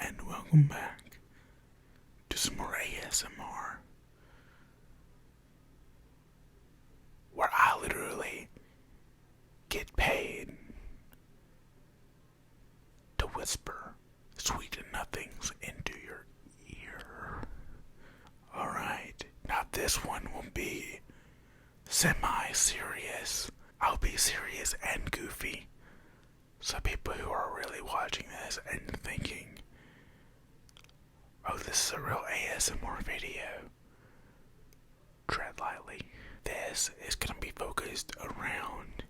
and welcome back to some more ASMR, where I literally get paid to whisper sweet nothings into your ear. Alright, now this one will be semi-serious. I'll be serious and goofy. So people who are really watching this and thinking, oh, this is a real ASMR video, tread lightly. This is going to be focused around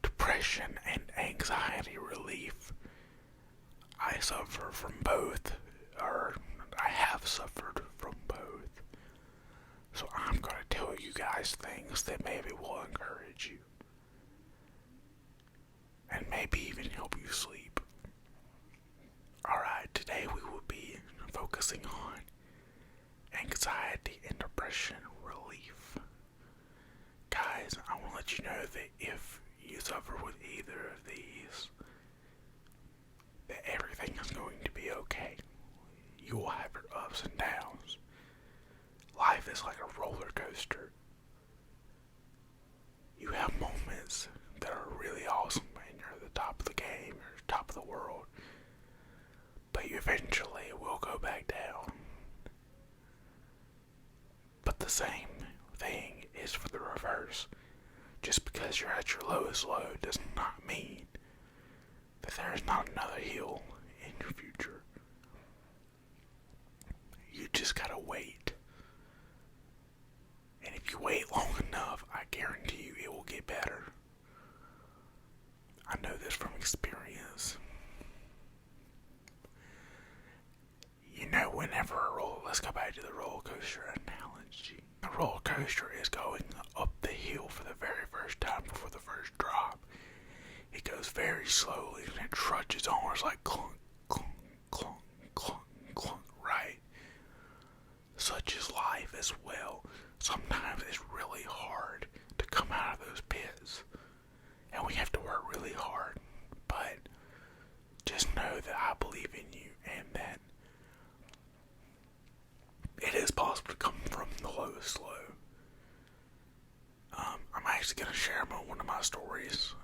depression and anxiety relief. I suffer from both, or I have suffered from both. So I'm going to tell you guys things that maybe will encourage you. And maybe even help you sleep. Alright, today we will be focusing on anxiety and depression relief. Guys, I want to let you know that if you suffer with either of these, that everything is going to be okay. You will have your ups and downs. Life is like a roller coaster. You have moments that are really awesome and you're at the top of the game or top of the world, but you eventually will go back down. But the same thing is for the reverse. Just because you're at your lowest low does not mean that there is not another hill in your future. You just gotta wait. And if you wait long enough, I guarantee you it will get better. I know this from experience. You know, let's go back to the roller coaster analogy. The roller coaster is going up the hill for the very first time before the first drop. It goes very slowly and it trudges on. It's like clunk, clunk, clunk, clunk, clunk, right? Such is life as well. Sometimes it's really hard to come out of those pits. And we have to work really hard. But just know that I believe in you and that it is possible to come from the lowest low. I'm actually going to share one of my stories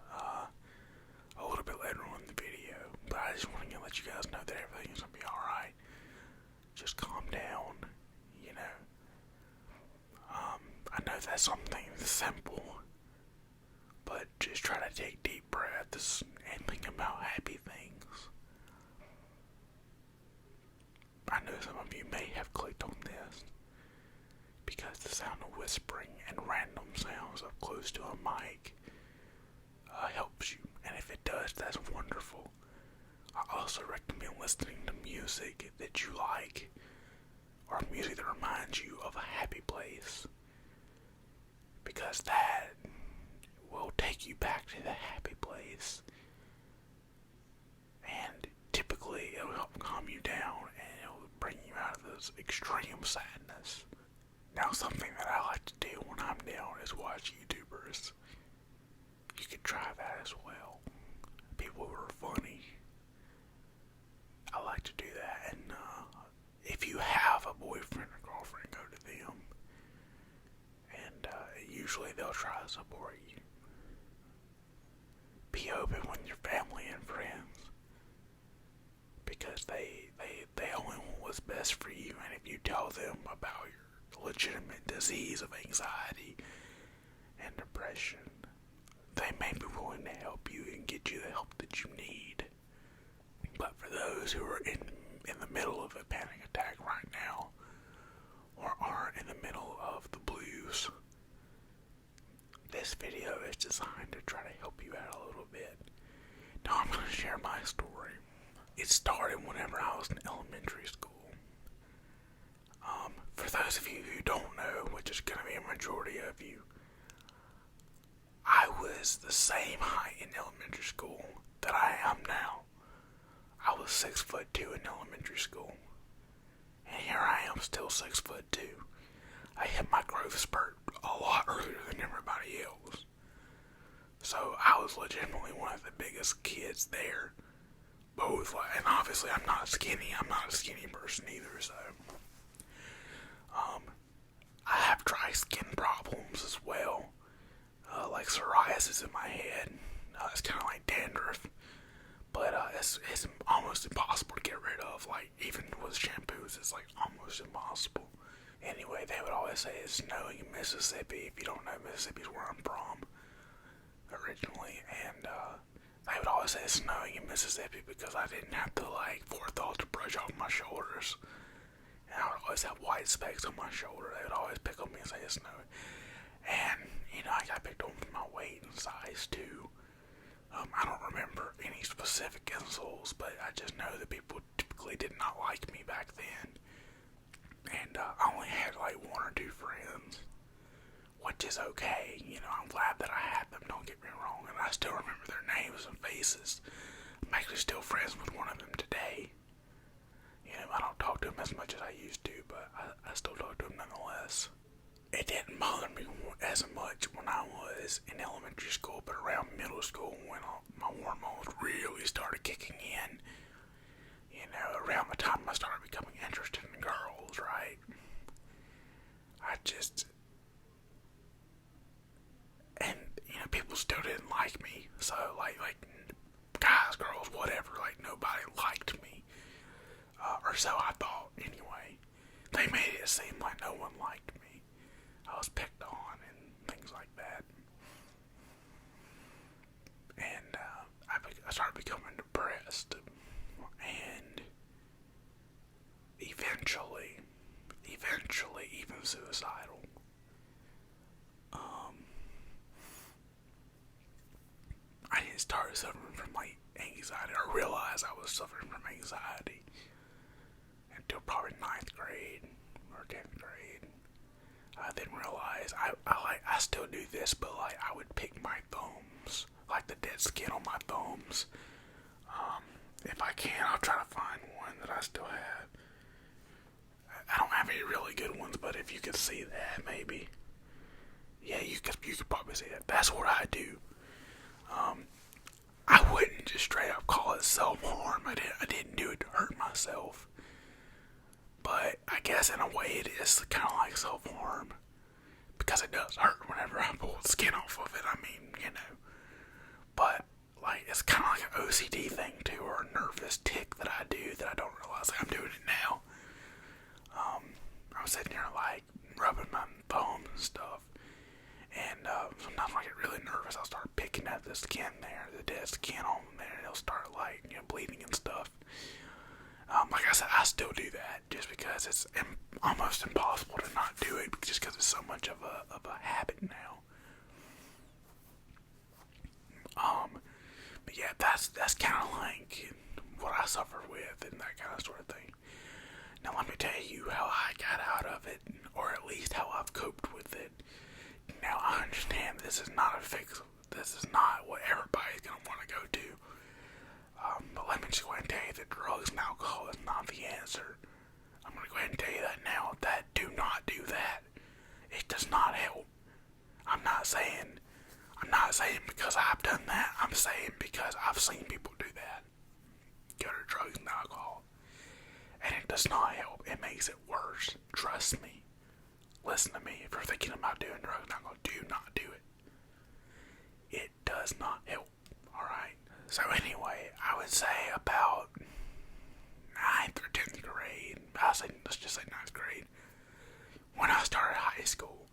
a little bit later on in the video. But I just want to let you guys know that everything is going to be alright. Just calm down, you know. I know that's something simple, but just try to take deep breaths and think about happy things. I know some of you may have clicked on this because the sound of whispering and random sounds up close to a mic helps you, and if it does, that's wonderful. I also recommend listening to music that you like, or music that reminds you of a happy place, because that will take you back to the happy place, and typically it'll help calm you down and it'll bring you out of this extreme sadness. Now, something that I like to do when I'm down is watch YouTubers. You can try that as well. People who are funny. I like to do that, and if you have a boyfriend or girlfriend, go to them, and usually they'll try to support you. Be open with your family and friends, because they only want what's best for you, and if you tell them about your legitimate disease of anxiety and depression, they may be willing to help you and get you the help that you need. But for those who are in the middle of a panic attack right now, or are in the middle of the blues, this video is designed to try to help you out a little bit. Now I'm going to share my story. It started whenever I was in elementary school. For those of you who don't know, which is going to be a majority of you, I was the same height in elementary school that I am now. I was 6'2" in elementary school, and here I am still 6'2". I hit my growth spurt a lot earlier than everybody else, so I was legitimately one of the biggest kids there. both, like, and obviously I'm not skinny. I'm not a skinny person either, so I have dry skin problems as well, like psoriasis in my head. It's kind of like dandruff, but it's almost impossible to get rid of. Like, even with shampoos, it's like almost impossible. Anyway, they would always say it's snowing in Mississippi. If you don't know, Mississippi's where I'm from originally, and they would always say it's snowing in Mississippi because I didn't have the like forethought to brush off my shoulders. And I would always have white specks on my shoulder. They would always pick on me and say it's snowing. And, you know, I got picked on for my weight and size too. I don't remember any specific insults, but I just know that people typically did not like me back then. And I only had like one or two friends, which is okay. You know, I'm glad that I had them, don't get me wrong. And I still remember their names and faces. I'm actually still friends with one of them today. You know, I don't talk to him as much as I used to, but I still talk to him nonetheless. It didn't bother me as much when I was in elementary school, but around middle school when my hormones really started kicking in, you know, around the time I started becoming interested in girls, right? And, you know, people still didn't like me, so, like guys, girls, whatever, like, nobody liked me, or so I thought, anyway. They made it seem like no one liked me. I was picked on and things like that. And I started becoming depressed. And eventually even suicidal. I didn't start suffering from like anxiety or realize I was suffering from anxiety until probably 9th grade or 10th grade. I didn't realize I still do this, but like I would pick my thumbs, like the dead skin on my thumbs. If I can, I'll try to find one that I still have. I don't have any really good ones, but if you could see that, maybe. Yeah, you could probably see that. That's what I do. I wouldn't just straight up call it self-harm. I didn't do it to hurt myself. But I guess in a way it is kind of like self-harm. Because it does hurt whenever I pull the skin off of it. I mean, you know. But, like, it's kind of like an OCD thing too, or a nervous tick that I do that I don't realize I'm doing it now. I'm sitting here, like, rubbing my thumbs and stuff. And sometimes when I get really nervous, I'll start picking at the skin there, the dead skin on there, and it'll start, like, you know, bleeding and stuff. Like I said, I still do that just because it's almost impossible to not do it, just because it's so much of a habit now. But yeah, that's kind of like what I suffer with and that kind of sort of thing. Now let me tell you how I got out of it, or at least how I've coped with it. Now I understand this is not a fix. This is not what everybody's gonna want to go to. But let me just go ahead and tell you that drugs and alcohol is not the answer. I'm gonna go ahead and tell you that now. That do not do that. It does not help. I'm not saying because I've done that. I'm saying because I've seen people do that. Go to drugs and alcohol. And it does not help. It makes it worse. Trust me. Listen to me. If you're thinking about doing drugs and alcohol, do not do it. It does not help. Alright? So anyway, I would say about 9th or 10th grade, let's just say 9th grade, when I started high school,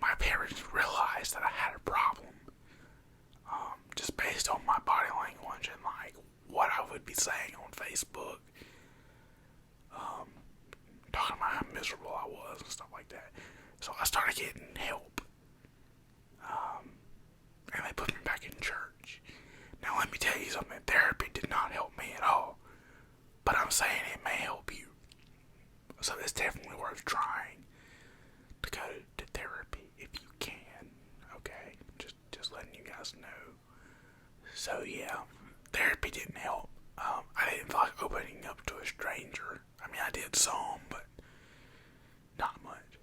my parents realized that I had a problem. Just based on my body language and like what I would be saying on Facebook. Talking about how miserable I was and stuff like that. So I started getting help. And they put me back in church. Now let me tell you something, therapy did not help me at all. But I'm saying it may help you. So it's definitely worth trying to go to therapy if you can. Okay? Just letting you guys know. So yeah, therapy didn't help. I didn't feel like opening up to a stranger. I mean, I did some, but not much.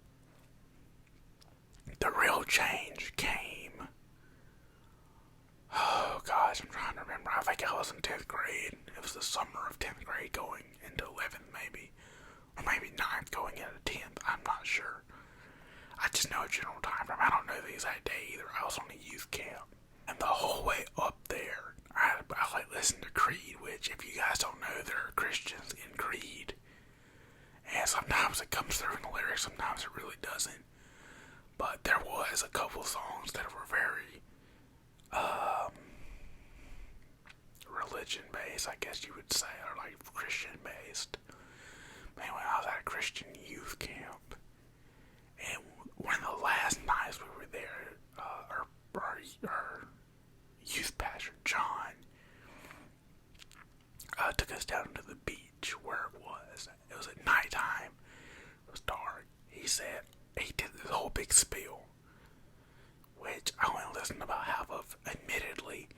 The real change came. Oh gosh, I'm trying to remember. I think I was in 10th grade. It was the summer of 10th grade going into 11th maybe. Or maybe 9th going into 10th. I'm not sure. I just know a general time frame. I don't know the exact day either. I was on a youth camp. And the whole way up there, I like listened to Creed, which if you guys don't know, there are Christians in Creed. And sometimes it comes through in the lyrics, sometimes it really doesn't. But there was a couple songs that were very religion based, I guess you would say, or like Christian based. Anyway, I was at a Christian youth camp, and one of the last nights we were there, our youth pastor John took us down to the beach where it was. It was at nighttime. It was dark. He did this whole big spiel, which I only listened to about half of, admittedly.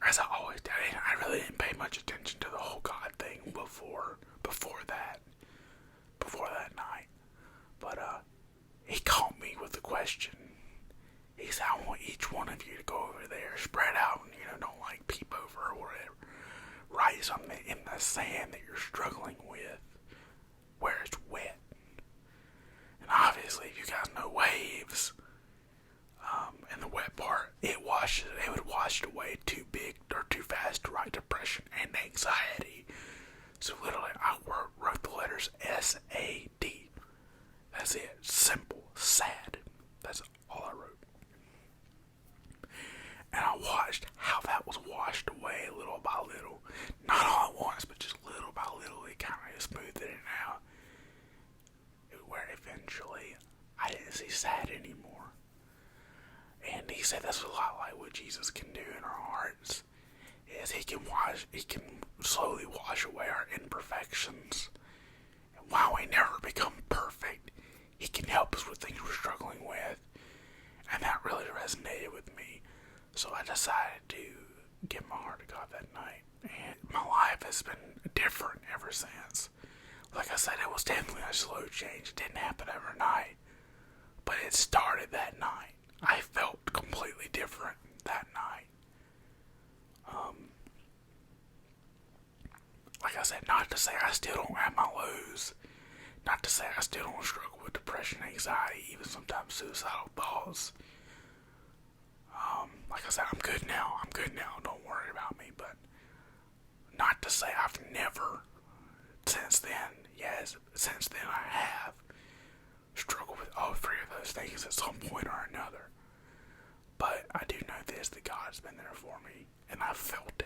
As I always did, I really didn't pay much attention to the whole God thing before that night. But he caught me with the question. He said, I want each one of you to go over there, spread out, and don't like peep over or whatever. Write something in the sand that you're struggling with, where it's wet. And obviously, if you guys know waves, in the wet part, it would wash it away too big or too fast to write depression and anxiety. So literally, I wrote the letters S-A-D. That's it. Simple. Sad. That's all I wrote. And I watched how that was washed away little by little. Not all at once, but just little by little. It kind of smoothed it out. Where eventually, I didn't see sad anymore. And he said that's a lot like what Jesus can do in our hearts. Is he can slowly wash away our imperfections. And while we never become perfect, he can help us with things we're struggling with. And that really resonated with me. So I decided to give my heart to God that night. And my life has been different ever since. Like I said, it was definitely a slow change. It didn't happen overnight. But it started that night. I felt completely different that night. Like I said, not to say I still don't have my lows. Not to say I still don't struggle with depression, anxiety, even sometimes suicidal thoughts. Like I said, I'm good now. Don't worry about me. But not to say I've never, since then I have struggled with all three of those things at some point or another. But I do know this, that God's been there for me, and I've felt it.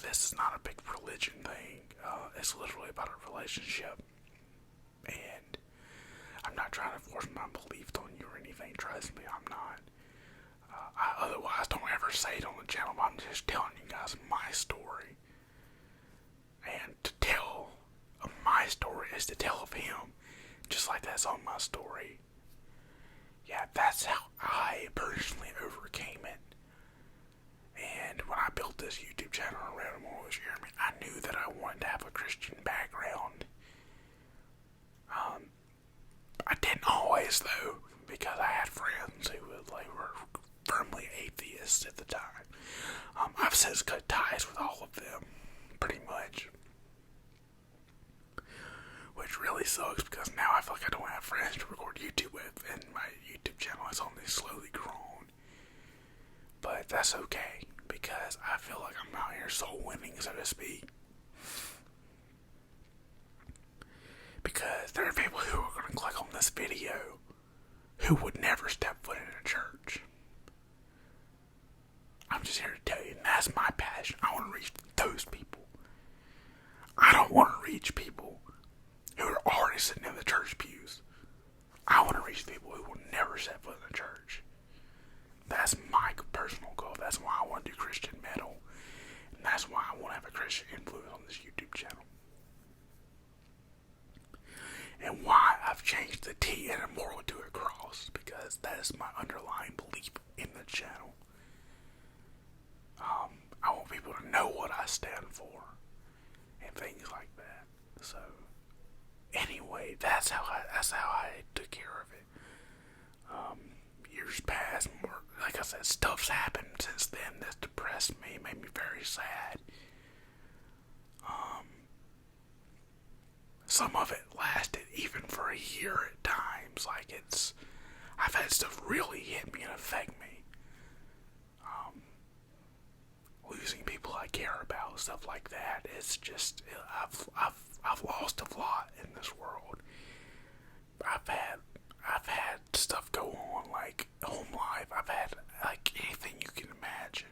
This is not a big religion thing. It's literally about a relationship. And I'm not trying to force my beliefs on you or anything. Trust me, I'm not. I otherwise don't ever say it on the channel, but I'm just telling you guys my story. And to tell of my story is to tell of him, just like that's on my story. Yeah, that's how I personally overcame it. And when I built this YouTube channel around ImmortalJeremy, I knew that I wanted to have a Christian background. I didn't always, though, because I had friends who were firmly atheists at the time. I've since cut ties with all of them, pretty much. Which really sucks, because now I feel like I don't have friends to record YouTube with, and my YouTube channel has only slowly grown. But that's okay, because I feel like I'm out here soul winning, so to speak. Because there are people who are going to click on this video who would never step foot in a church. I'm just here to tell you, and that's my passion. I want to reach those people. I don't want to reach people who are already sitting in the church pews. I want to reach people who will never step foot in a church. That's my personal goal. That's why I want to do Christian metal. And that's why I want to have a Christian influence on this YouTube channel. And why I've changed the T in Immortal to a cross. Because that is my underlying belief in the channel. I want people to know what I stand for. And things like that. So, anyway, that's how I took care of it. Years past, like I said, said, stuff's happened since then that's depressed me, made me very sad. Some of it lasted even for a year at times. Like, I've had stuff really hit me and affect me. Losing people I care about, stuff like that. It's just, I've lost a lot in this world. I've had stuff go on, like home life. I've had like anything you can imagine.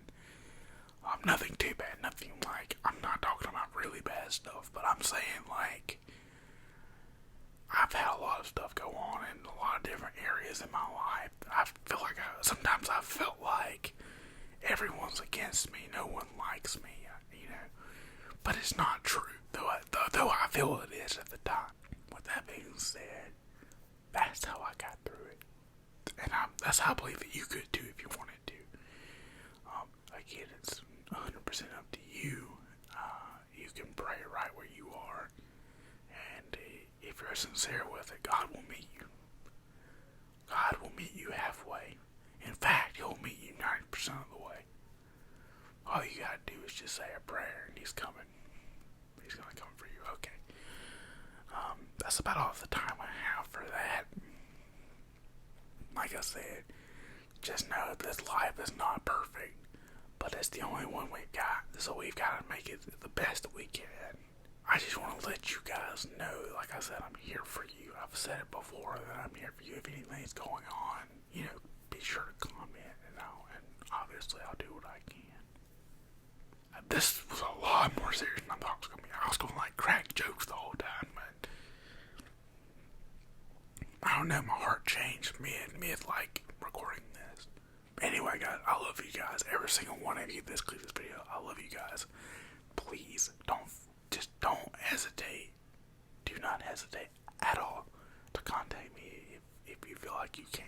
Nothing too bad. Nothing like, I'm not talking about really bad stuff, but I'm saying like I've had a lot of stuff go on in a lot of different areas in my life. I feel like sometimes I felt like everyone's against me. No one likes me, you know. But it's not true, though I feel it is at the time. With that being said, that's how I got through it. And that's how I believe that you could too if you wanted to. Again, it's 100% up to you. You can pray right where you are. And if you're sincere with it, God will meet you. God will meet you halfway. In fact, He'll meet you 90% of the way. All you gotta do is just say a prayer and He's coming. He's gonna come for you. Okay. That's about all the time I have for that. Like I said, just know this life is not perfect, but it's the only one we've got, so we've got to make it the best that we can. I just want to let you guys know, like I said, I'm here for you. I've said it before that I'm here for you. If anything's going on, you know, be sure to comment, and obviously I'll do what I can. This was a lot more serious than I thought it was going to be. I was going to like crack jokes the whole time, but I don't know, my heart changed mid like recording this. Anyway, guys, I love you guys. Every single one of you that clicked this video, I love you guys. Please don't hesitate. Do not hesitate at all to contact me if you feel like you can.